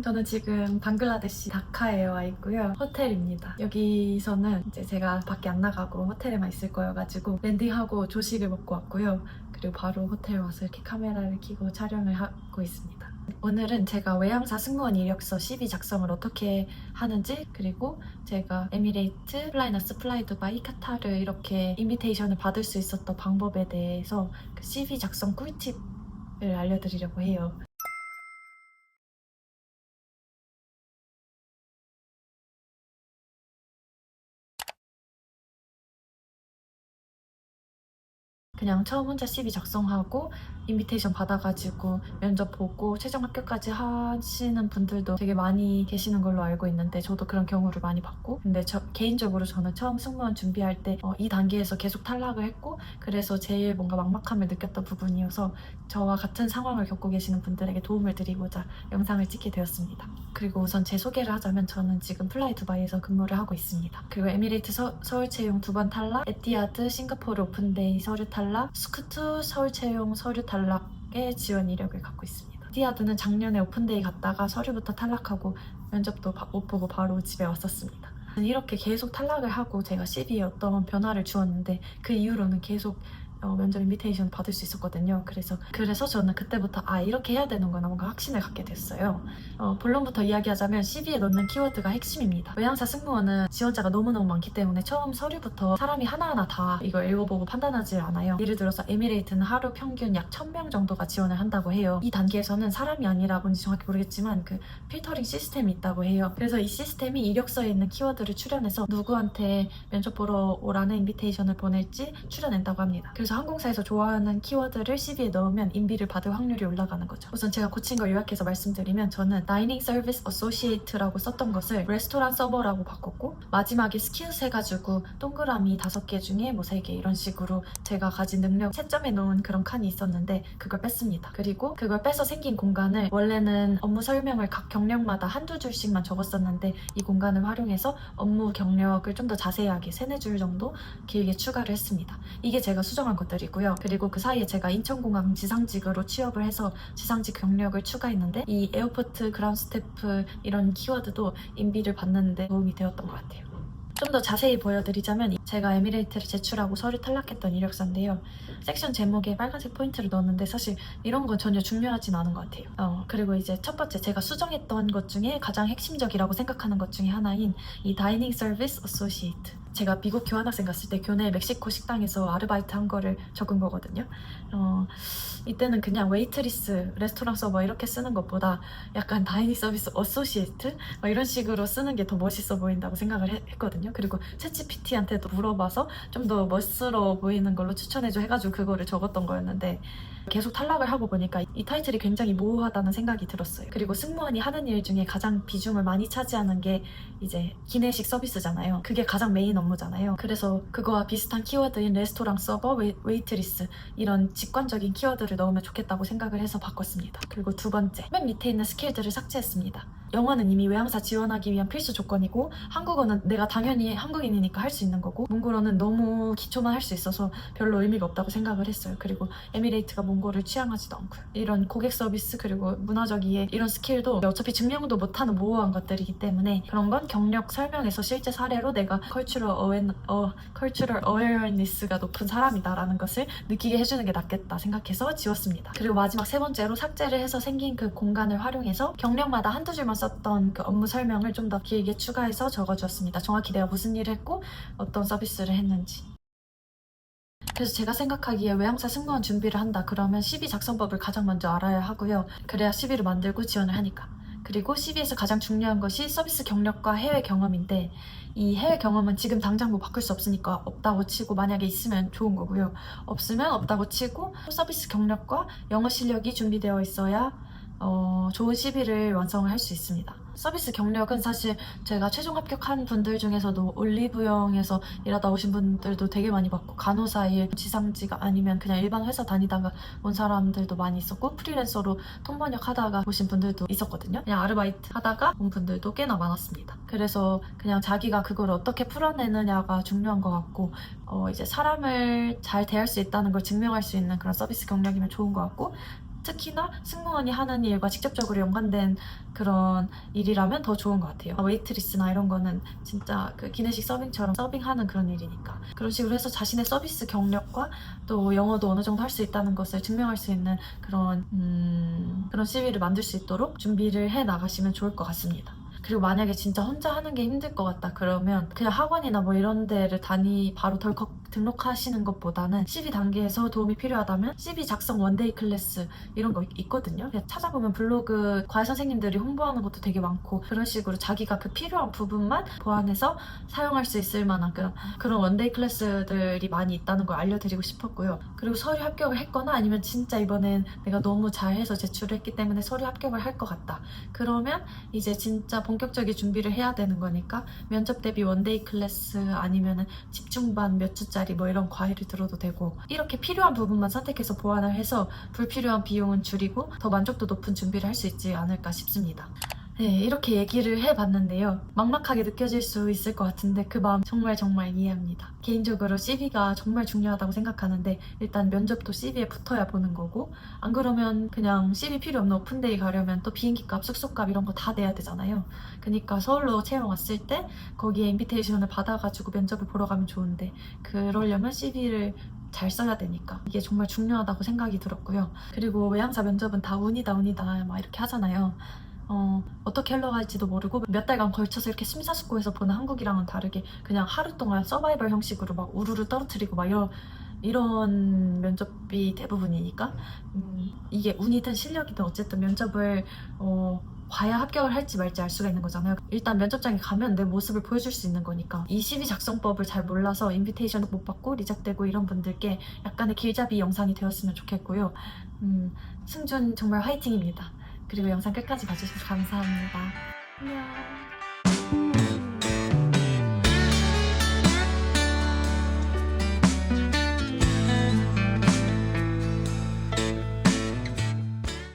저는 지금 방글라데시 다카에 와 있고요. 호텔입니다. 여기서는 이제 제가 밖에 안 나가고 호텔에만 있을 거여가지고 랜딩하고 조식을 먹고 왔고요. 그리고 바로 호텔 와서 이렇게 카메라를 켜고 촬영을 하고 있습니다. 오늘은 제가 외항사 승무원 이력서 CV 작성을 어떻게 하는지, 그리고 제가 에미레이트, 플라이너스, 플라이두바이, 카타르 이렇게 인비테이션을 받을 수 있었던 방법에 대해서 그 CV 작성 꿀팁을 알려드리려고 해요. 그냥 처음 혼자 CV 작성하고 인비테이션 받아가지고 면접 보고 최종 합격까지 하시는 분들도 되게 많이 계시는 걸로 알고 있는데, 저도 그런 경우를 많이 봤고, 근데 개인적으로 저는 처음 승무원 준비할 때 이 단계에서 계속 탈락을 했고, 그래서 제일 뭔가 막막함을 느꼈던 부분이어서 저와 같은 상황을 겪고 계시는 분들에게 도움을 드리고자 영상을 찍게 되었습니다. 그리고 우선 제 소개를 하자면, 저는 지금 플라이 두바이에서 근무를 하고 있습니다. 그리고 에미레이트 서울 채용 2번 탈락, 에티하드 싱가포르 오픈데이 서류 탈락, 스쿠트 서울 채용 서류 탈락의 지원 이력을 갖고 있습니다. 에티하드는 작년에 오픈데이 갔다가 서류부터 탈락하고 면접도 못 보고 바로 집에 왔었습니다. 이렇게 계속 탈락을 하고 제가 CV에 어떤 변화를 주었는데, 그 이후로는 계속 면접 인비테이션 받을 수 있었거든요. 그래서 저는 그때부터 이렇게 해야 되는구나, 뭔가 확신을 갖게 됐어요. 본론부터 이야기하자면 CV에 넣는 키워드가 핵심입니다. 외항사 승무원은 지원자가 너무너무 많기 때문에 처음 서류부터 사람이 하나하나 다 이걸 읽어보고 판단하지 않아요. 예를 들어서 에미레이트는 하루 평균 약 1000명 정도가 지원을 한다고 해요. 이 단계에서는 사람이 아니라 뭔지 정확히 모르겠지만 그 필터링 시스템이 있다고 해요. 그래서 이 시스템이 이력서에 있는 키워드를 추려내서 누구한테 면접 보러 오라는 인비테이션을 보낼지 추려낸다고 합니다. 그래서 항공사에서 좋아하는 키워드를 CV에 넣으면 인비를 받을 확률이 올라가는 거죠. 우선 제가 고친 걸 요약해서 말씀드리면, 저는 다이닝 서비스 어소시에이트라고 썼던 것을 레스토랑 서버라고 바꿨고, 마지막에 스킬스 해가지고 동그라미 5개 중에 뭐 3개 이런 식으로 제가 가진 능력 채점해 놓은 그런 칸이 있었는데 그걸 뺐습니다. 그리고 그걸 빼서 생긴 공간을, 원래는 업무 설명을 각 경력마다 한두 줄씩만 적었었는데 이 공간을 활용해서 업무 경력을 좀 더 자세하게 3-4줄 정도 길게 추가를 했습니다. 이게 제가 수정한 것들이고요. 그리고 그 사이에 제가 인천공항 지상직으로 취업을 해서 지상직 경력을 추가했는데, 이 에어포트 그라운드 스태프 이런 키워드도 인비를 받는 데 도움이 되었던 것 같아요. 좀 더 자세히 보여드리자면, 제가 에미레이트를 제출하고 서류 탈락했던 이력서인데요. 섹션 제목에 빨간색 포인트를 넣었는데 사실 이런 건 전혀 중요하진 않은 것 같아요. 그리고 이제 첫 번째, 제가 수정했던 것 중에 가장 핵심적이라고 생각하는 것 중에 하나인 이 다이닝 서비스 어소시에이트. 제가 미국 교환학생 갔을 때 교내 멕시코 식당에서 아르바이트 한 거를 적은 거거든요. 이때는 그냥 웨이트리스, 레스토랑 서버 이렇게 쓰는 것보다 약간 다이닝 서비스 어소시에이트 이런 식으로 쓰는 게 더 멋있어 보인다고 생각을 했거든요. 그리고 챗GPT한테도 물어봐서 좀 더 멋스러워 보이는 걸로 추천해줘 해가지고 그거를 적었던 거였는데, 계속 탈락을 하고 보니까 이 타이틀이 굉장히 모호하다는 생각이 들었어요. 그리고 승무원이 하는 일 중에 가장 비중을 많이 차지하는 게 이제 기내식 서비스잖아요. 그게 가장 메인 업무잖아요. 그래서 그거와 비슷한 키워드인 레스토랑 서버, 웨이트리스 이런 직관적인 키워드를 넣으면 좋겠다고 생각을 해서 바꿨습니다. 그리고 두 번째, 맨 밑에 있는 스킬들을 삭제했습니다. 영어는 이미 외항사 지원하기 위한 필수 조건이고, 한국어는 내가 당연히 한국인이니까 할 수 있는 거고, 몽골어는 너무 기초만 할 수 있어서 별로 의미가 없다고 생각을 했어요. 그리고 에미레이트가 몽골을 취향하지도 않고요. 이런 고객 서비스 그리고 문화적 이해 이런 스킬도 어차피 증명도 못하는 모호한 것들이기 때문에, 그런 건 경력 설명에서 실제 사례로 내가 컬처럴 어웨어니스가 높은 사람이다라는 것을 느끼게 해주는 게 낫겠다 생각해서 지웠습니다. 그리고 마지막 세 번째로, 삭제를 해서 생긴 그 공간을 활용해서 경력마다 한두 줄만 썼던 그 업무 설명을 좀 더 길게 추가해서 적어주었습니다. 정확히 내가 무슨 일을 했고 어떤 서비스를 했는지. 그래서 제가 생각하기에 외항사 승무원 준비를 한다 그러면 CV 작성법을 가장 먼저 알아야 하고요. 그래야 CV를 만들고 지원을 하니까. 그리고 CV에서 가장 중요한 것이 서비스 경력과 해외 경험인데, 이 해외 경험은 지금 당장 뭐 바꿀 수 없으니까 없다고 치고, 만약에 있으면 좋은 거고요. 없으면 없다고 치고, 서비스 경력과 영어 실력이 준비되어 있어야 좋은 CV를 완성을 할 수 있습니다. 서비스 경력은 사실 제가 최종 합격한 분들 중에서도 올리브영에서 일하다 오신 분들도 되게 많이 봤고, 간호사 일, 지상직 아니면 그냥 일반 회사 다니다가 온 사람들도 많이 있었고, 프리랜서로 통번역 하다가 오신 분들도 있었거든요. 그냥 아르바이트 하다가 온 분들도 꽤나 많았습니다. 그래서 그냥 자기가 그걸 어떻게 풀어내느냐가 중요한 것 같고, 이제 사람을 잘 대할 수 있다는 걸 증명할 수 있는 그런 서비스 경력이면 좋은 것 같고, 특히나 승무원이 하는 일과 직접적으로 연관된 그런 일이라면 더 좋은 것 같아요. 웨이트리스나 이런 거는 진짜 그 기내식 서빙처럼 서빙하는 그런 일이니까. 그런 식으로 해서 자신의 서비스 경력과 또 영어도 어느 정도 할 수 있다는 것을 증명할 수 있는 그런 CV를 만들 수 있도록 준비를 해 나가시면 좋을 것 같습니다. 그리고 만약에 진짜 혼자 하는 게 힘들 것 같다 그러면 그냥 학원이나 뭐 이런 데를 바로 덜컥 등록하시는 것보다는 CV 단계에서 도움이 필요하다면 CV 작성 원데이 클래스 이런 거 있거든요. 그냥 찾아보면 블로그 과외 선생님들이 홍보하는 것도 되게 많고 그런 식으로 자기가 그 필요한 부분만 보완해서 사용할 수 있을 만한 그런 원데이 클래스들이 많이 있다는 걸 알려드리고 싶었고요. 그리고 서류 합격을 했거나 아니면 진짜 이번엔 내가 너무 잘해서 제출을 했기 때문에 서류 합격을 할 것 같다. 그러면 이제 진짜 본격적인 준비를 해야 되는 거니까 면접 대비 원데이 클래스 아니면은 집중반 몇 주짜리 뭐 이런 과외를 들어도 되고 이렇게 필요한 부분만 선택해서 보완을 해서 불필요한 비용은 줄이고 더 만족도 높은 준비를 할 수 있지 않을까 싶습니다. 네, 이렇게 얘기를 해봤는데요. 막막하게 느껴질 수 있을 것 같은데 그 마음 정말 이해합니다. 개인적으로 CV가 정말 중요하다고 생각하는데 일단 면접도 CV에 붙어야 보는 거고 안 그러면 그냥 CV 필요 없는 오픈데이 가려면 또 비행기값, 숙소값 이런 거 다 내야 되잖아요. 그러니까 서울로 채용 왔을 때 거기에 인비테이션을 받아가지고 면접을 보러 가면 좋은데 그러려면 CV를 잘 써야 되니까 이게 정말 중요하다고 생각이 들었고요. 그리고 외항사 면접은 다 운이다 막 이렇게 하잖아요. 어떻게 흘러갈지도 모르고 몇 달간 걸쳐서 이렇게 심사숙고해서 보는 한국이랑은 다르게 그냥 하루 동안 서바이벌 형식으로 막 우르르 떨어뜨리고 막 이런 면접이 대부분이니까 이게 운이든 실력이든 어쨌든 면접을 봐야 합격을 할지 말지 알 수가 있는 거잖아요. 일단 면접장에 가면 내 모습을 보여줄 수 있는 거니까 이 CV 작성법을 잘 몰라서 인비테이션도 못 받고 리젝되고 이런 분들께 약간의 길잡이 영상이 되었으면 좋겠고요. 승준 정말 화이팅입니다. 그리고 영상 끝까지 봐주셔서 감사합니다. 안녕.